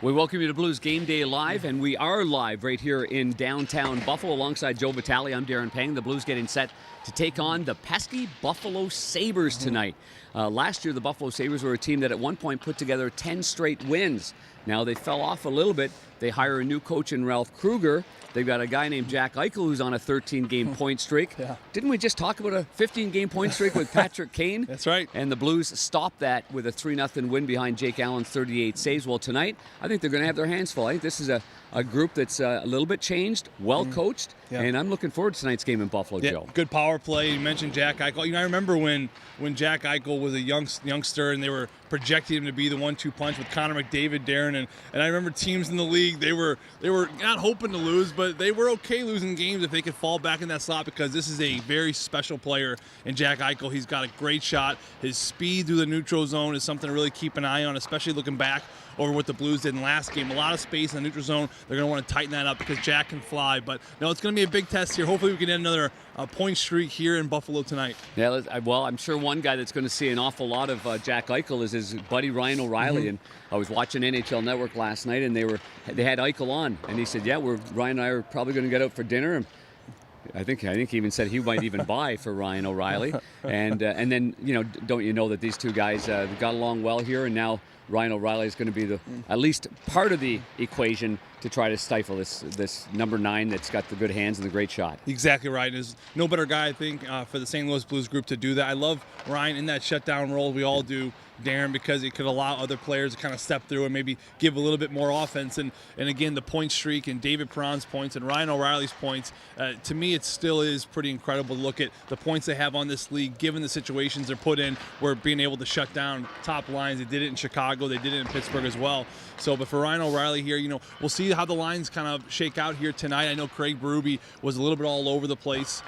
We welcome you to Blues Game Day Live, and we are live right here in downtown Buffalo alongside Joe Vitale. I'm Darren Pang. The Blues getting set to take on the pesky Buffalo Sabres tonight. Last year, the Buffalo Sabres were a team that at one point put together 10 straight wins. Now they fell off a little bit. They hire a new coach in Ralph Kruger. They've got a guy named Jack Eichel who's on a 13-game point streak. Yeah. Didn't we just talk about a 15-game point streak with Patrick Kane? That's right. And the Blues stopped that with a 3-0 win behind Jake Allen's 38 saves. Well, tonight, I think they're going to have their hands full. I think this is a group that's a little bit changed, well-coached, and I'm looking forward to tonight's game in Buffalo, Joe. Good power play. You mentioned Jack Eichel. You know, I remember when Jack Eichel was a youngster and they were projecting him to be the 1-2 punch with Connor McDavid, Darren, and I remember teams in the league, they were not hoping to lose, but they were okay losing games if they could fall back in that slot, because this is a very special player in Jack Eichel. He's got a great shot. His speed through the neutral zone is something to really keep an eye on, especially looking back over what the Blues did in last game. A lot of space in the neutral zone. They're going to want to tighten that up because Jack can fly. But no, it's going to be a big test here. Hopefully we can end another point streak here in Buffalo tonight. Yeah, well, I'm sure one guy that's going to see an awful lot of Jack Eichel is his buddy Ryan O'Reilly. And I was watching NHL Network last night, and they had Eichel on, and he said, "Yeah, Ryan and I are probably going to get out for dinner." And I think he even said he might even buy for Ryan O'Reilly. And then, don't you know that these two guys got along well here, and now Ryan O'Reilly is going to be at least part of the equation to try to stifle this number 9 that's got the good hands and the great shot. Exactly right. There's no better guy, I think, for the St. Louis Blues group to do that. I love Ryan in that shutdown role. We all do, Darren, because it could allow other players to kind of step through and maybe give a little bit more offense. And again, the point streak and David Perron's points and Ryan O'Reilly's points, to me, it still is pretty incredible to look at the points they have on this league, given the situations they're put in, where being able to shut down top lines. They did it in Chicago. They did it in Pittsburgh as well. But for Ryan O'Reilly here, we'll see how the lines kind of shake out here tonight. I know Craig Berube was a little bit all over the place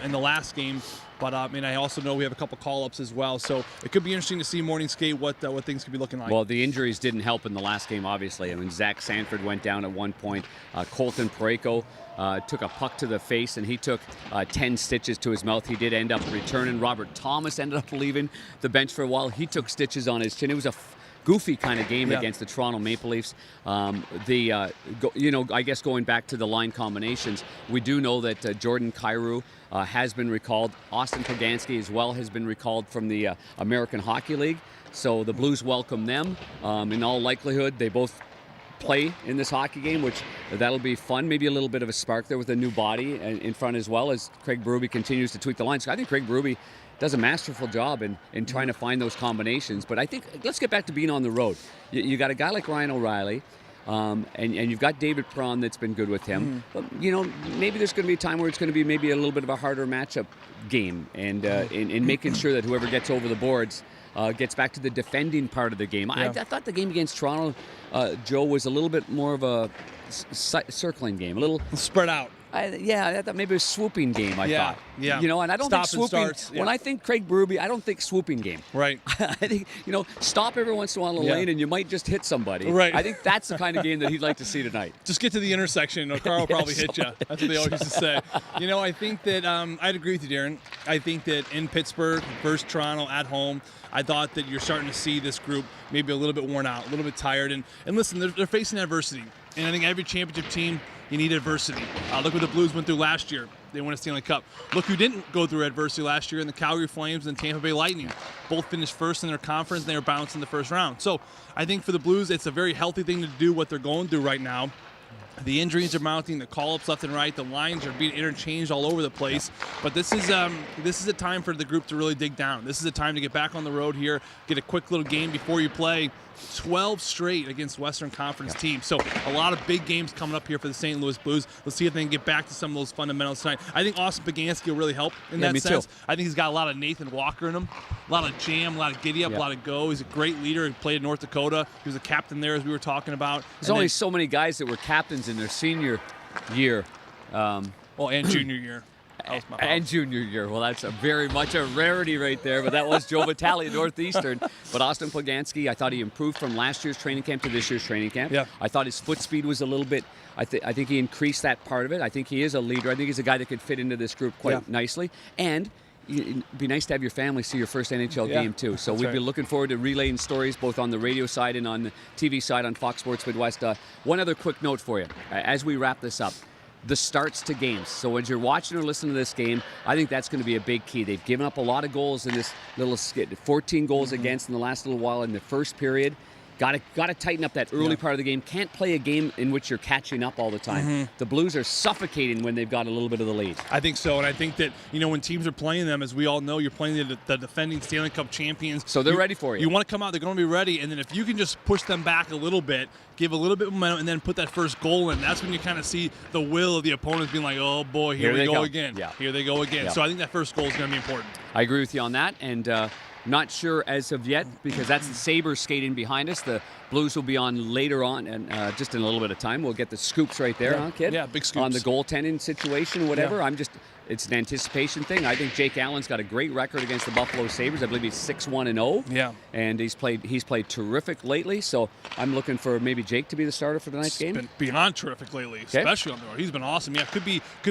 in the last game. But I also know we have a couple call-ups as well, so it could be interesting to see morning skate what things could be looking like. Well, the injuries didn't help in the last game, obviously. Zach Sanford went down at one point. Colton Parayko took a puck to the face, and he took 10 stitches to his mouth. He did end up returning. Robert Thomas ended up leaving the bench for a while. He took stitches on his chin. It was a goofy kind of game against the Toronto Maple Leafs. I guess going back to the line combinations, we do know that Jordan Kyrou has been recalled. Austin Poganski as well has been recalled from the American Hockey League. So the Blues welcome them. In all likelihood, they both play in this hockey game, which that'll be fun. Maybe a little bit of a spark there with a new body in front as well, as Craig Berube continues to tweak the lines. I think Craig Berube does a masterful job in trying to find those combinations. But I think let's get back to being on the road. You got a guy like Ryan O'Reilly, and you've got David Perron that's been good with him. But, maybe there's going to be a time where it's going to be maybe a little bit of a harder matchup game, and in making sure that whoever gets over the boards gets back to the defending part of the game. I thought the game against Toronto, Joe, was a little bit more of a circling game, a little spread out. I thought maybe a swooping game, I thought. Yeah. And I don't think swooping, when I think Craig Berube, I don't think swooping game. Right. I think, stop every once in a while in a lane and you might just hit somebody. Right. I think that's the kind of game that he'd like to see tonight. Just get to the intersection, Carl will probably hit you. That's what they always used to say. I think that I'd agree with you, Darren. I think that in Pittsburgh versus Toronto at home, I thought that you're starting to see this group maybe a little bit worn out, a little bit tired. And listen, they're facing adversity. And I think every championship team, you need adversity. Look what the Blues went through last year. They won a Stanley Cup. Look who didn't go through adversity last year in the Calgary Flames and Tampa Bay Lightning. Both finished first in their conference, and they were bounced in the first round. So I think for the Blues, it's a very healthy thing to do what they're going through right now. The injuries are mounting, the call-ups left and right, the lines are being interchanged all over the place. But this is a time for the group to really dig down. This is a time to get back on the road here, get a quick little game before you play 12 straight against Western Conference teams. So a lot of big games coming up here for the St. Louis Blues. Let's see if they can get back to some of those fundamentals tonight. I think Austin Poganski will really help in that sense. Too. I think he's got a lot of Nathan Walker in him, a lot of jam, a lot of giddy up, a lot of go. He's a great leader. He played in North Dakota. He was a captain there, as we were talking about. There's only so many guys that were captains in their senior year. And junior year. And junior year. Well, that's very much a rarity right there, but that was Joe Vitale at Northeastern. But Austin Poganski, I thought he improved from last year's training camp to this year's training camp. Yeah. I thought his foot speed was a little bit, I think he increased that part of it. I think he is a leader. I think he's a guy that could fit into this group quite nicely. And it'd be nice to have your family see your first NHL Yeah, game too. So that's we'd right. be looking forward to relaying stories both on the radio side and on the TV side on Fox Sports Midwest. One other quick note for you as we wrap this up. The starts to games. So as you're watching or listening to this game, I think that's going to be a big key. They've given up a lot of goals in this little skit. 14 goals against in the last little while in the first period. Got to tighten up that early part of the game. Can't play a game in which you're catching up all the time. The Blues are suffocating when they've got a little bit of the lead. I think so, and I think that, when teams are playing them, as we all know, you're playing the defending Stanley Cup champions. So they're ready for you. You want to come out, they're going to be ready, and then if you can just push them back a little bit, give a little bit of momentum, and then put that first goal in, that's when you kind of see the will of the opponents being like, oh boy, here we go again. Yeah. Here they go again. Yeah. So I think that first goal is going to be important. I agree with you on that, and not sure as of yet because that's the Sabres skating behind us. The Blues will be on later on, and just in a little bit of time. We'll get the scoops right there, huh, kid? Yeah, big scoops. On the goaltending situation, whatever. Yeah. It's an anticipation thing. I think Jake Allen's got a great record against the Buffalo Sabres. I believe he's 6-1-0. Yeah. And he's played terrific lately, so I'm looking for maybe Jake to be the starter for tonight's game. Been beyond terrific lately, especially on the road. He's been awesome. Yeah, could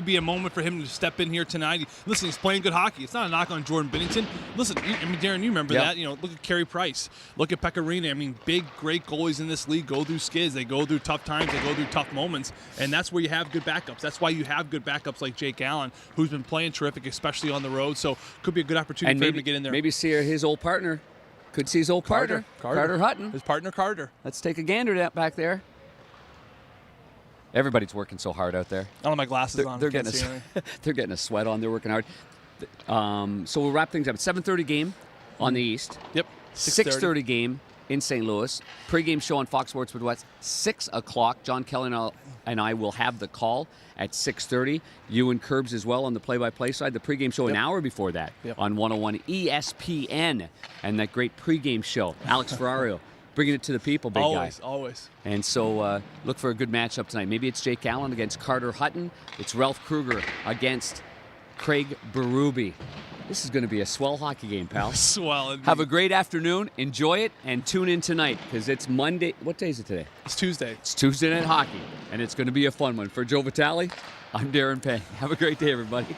be a moment for him to step in here tonight. Listen, he's playing good hockey. It's not a knock on Jordan Binnington. Listen, Darren, you remember that. Look at Carey Price. Look at Pecorino. Big, great goalies in this league go through skids. They go through tough times. They go through tough moments, and that's where you have good backups. That's why you have good backups like Jake Allen, who's been playing terrific, especially on the road. So could be a good opportunity for him to get in there. Maybe see his old partner. Could see his old partner, Carter Hutton. His partner, Carter. Let's take a gander at back there. Everybody's working so hard out there. I don't have my glasses on. They're getting a sweat on. They're working hard. So we'll wrap things up. 7:30 game on the East. Yep. 6:30 game in St. Louis. Pre-game show on Fox Sports Midwest, 6 o'clock. John Kelly and I will have the call at 6:30. You and Curbs as well on the play-by-play side. The pre-game show an hour before that on 101 ESPN. And that great pre-game show. Alex Ferrario bringing it to the people, big guy. Always. And so look for a good matchup tonight. Maybe it's Jake Allen against Carter Hutton. It's Ralph Kruger against Craig Berube. This is going to be a swell hockey game, pal. Swell. Have a great afternoon. Enjoy it and tune in tonight because it's Monday. What day is it today? It's Tuesday. It's Tuesday Night Hockey, and it's going to be a fun one. For Joe Vitale, I'm Darren Pang. Have a great day, everybody.